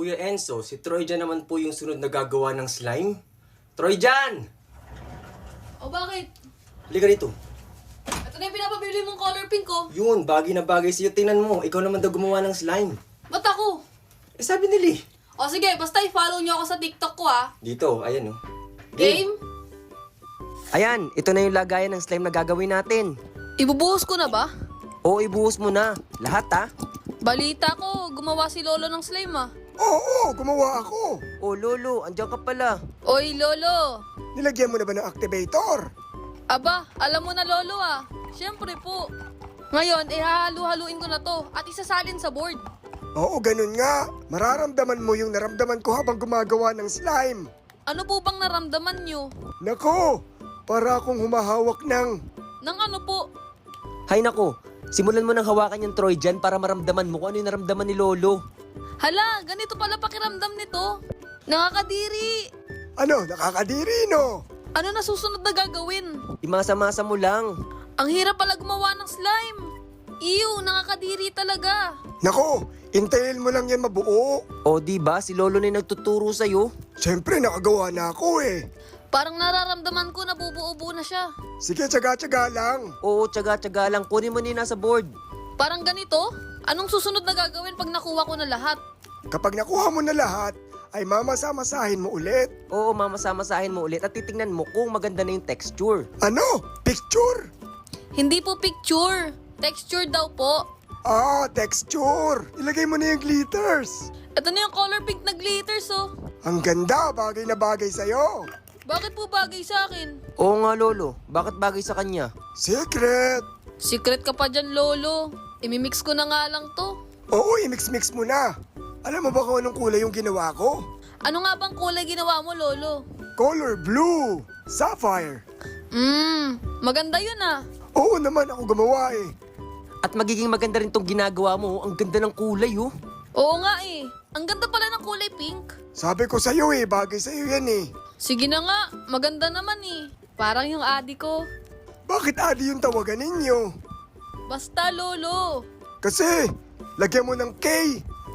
Kuya Enzo, si Troy Jan naman po yung sunod na gagawa ng slime. Troy Jan! O bakit? Halika rito. Ito na yung pinapabili mong color pink ko. Yun, bagay na bagay sa'yo. Tingnan mo, ikaw naman daw gumawa ng slime. Ba't ako? Eh sabi nila eh. O sige, basta i-follow nyo ako sa TikTok ko Dito, ayan oh. Game? Ayan, ito na yung lagayan ng slime na gagawin natin. Ibubuhos ko na ba? Oo, ibuhos mo na. Lahat Balita ko, gumawa si Lolo ng slime Oo, gumawa ako. Oh, Lolo, andyan ka pala. Oy, Lolo! Nilagyan mo na ba ng activator? Aba, alam mo na Lolo Siyempre po. Ngayon, hahalu-haluin ko na to at isasalin sa board. Oo, ganun nga. Mararamdaman mo yung naramdaman ko habang gumagawa ng slime. Ano po bang naramdaman nyo? Nako, para akong humahawak ng... Nang ano po? Hay nako, simulan mo ng hawakan yung Troy Jan para maramdaman mo kung ano yung naramdaman ni Lolo. Hala, ganito pala pakiramdam nito. Nakakadiri. Ano, nakakadiri no? Ano na susunod na gagawin? Imasa-masa mo lang. Ang hirap pala gumawa ng slime. Ew, nakakadiri talaga. Nako, intayin mo lang yan mabuo. O di ba si Lolo na yung nagtuturo sa'yo? Siyempre, nakagawa na ako eh. Parang nararamdaman ko na bubuo-buo na siya. Sige, tsaga-tsaga lang. Oo, tsaga-tsaga lang. Kunin mo na yung nasa board. Parang ganito? Anong susunod na gagawin pag nakuha ko na lahat? Kapag nakuha mo na lahat, ay mamasa-masahin mo ulit. Oo, mamasa-masahin mo ulit at titingnan mo kung maganda na yung texture. Ano? Picture? Hindi po picture. Texture daw po. Ah, texture. Ilagay mo na yung glitters. Ito na yung color pink na glitters Ang ganda, bagay na bagay sa'yo. Bakit po bagay sa akin? Oo nga, Lolo. Bakit bagay sa kanya? Secret. Secret ka pa dyan, Lolo. Imimix ko na nga lang to. Oo, i-mix-mix mo na. Alam mo ba kung anong kulay yung ginawa ko? Ano nga bang kulay ginawa mo, Lolo? Color blue. Sapphire. Maganda yun Oo naman, ako gumawa eh. At magiging maganda rin tong ginagawa mo. Ang ganda ng kulay, oh. Oo nga Ang ganda pala ng kulay pink. Sabi ko sa'yo eh, bagay sa'yo yan eh. Sige na nga, maganda naman Parang yung adi ko. Bakit adi yung tawagan ninyo? Basta, Lolo. Kasi, lagyan mo ng K.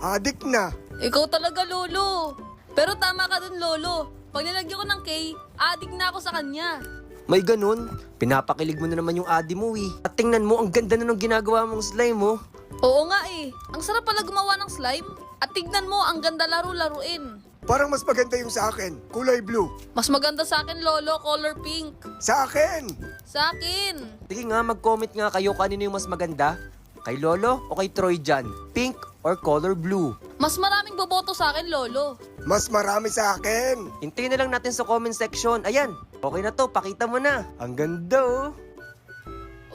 Adik na. Ikaw talaga, Lolo. Pero tama ka dun, Lolo. Pag nilagyan ko ng K, adik na ako sa kanya. May ganun. Pinapakilig mo na naman yung adi mo, eh. At tingnan mo, ang ganda na ng ginagawa mong slime, oh. Oo nga Ang sarap pala gumawa ng slime. At tignan mo, ang ganda laro-laruin. Parang mas maganda yung sa akin. Kulay blue. Mas maganda sa akin, Lolo, color pink. Sa akin. Sa akin. Sige nga, mag-comment nga kayo kanino yung mas maganda. Kay Lolo o kay Troy Jan? Pink or color blue? Mas maraming boboto sa akin, Lolo. Mas marami sa akin. Hintayin na lang natin sa comment section. Ayan, okay na to, pakita mo na. Ang ganda, oh.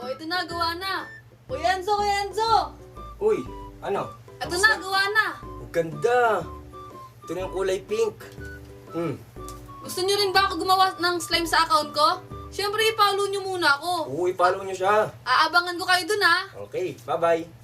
O, ito na, gawa na. Kuya Enzo! Uy, ano? Ito na, gawa na. Ang ganda. Ito na yung kulay pink. Gusto nyo rin ba ako gumawa ng slime sa account ko? Siyempre, i-follow nyo muna ako. Oo, i-follow nyo siya. Aabangan ko kayo dun, Okay, bye-bye.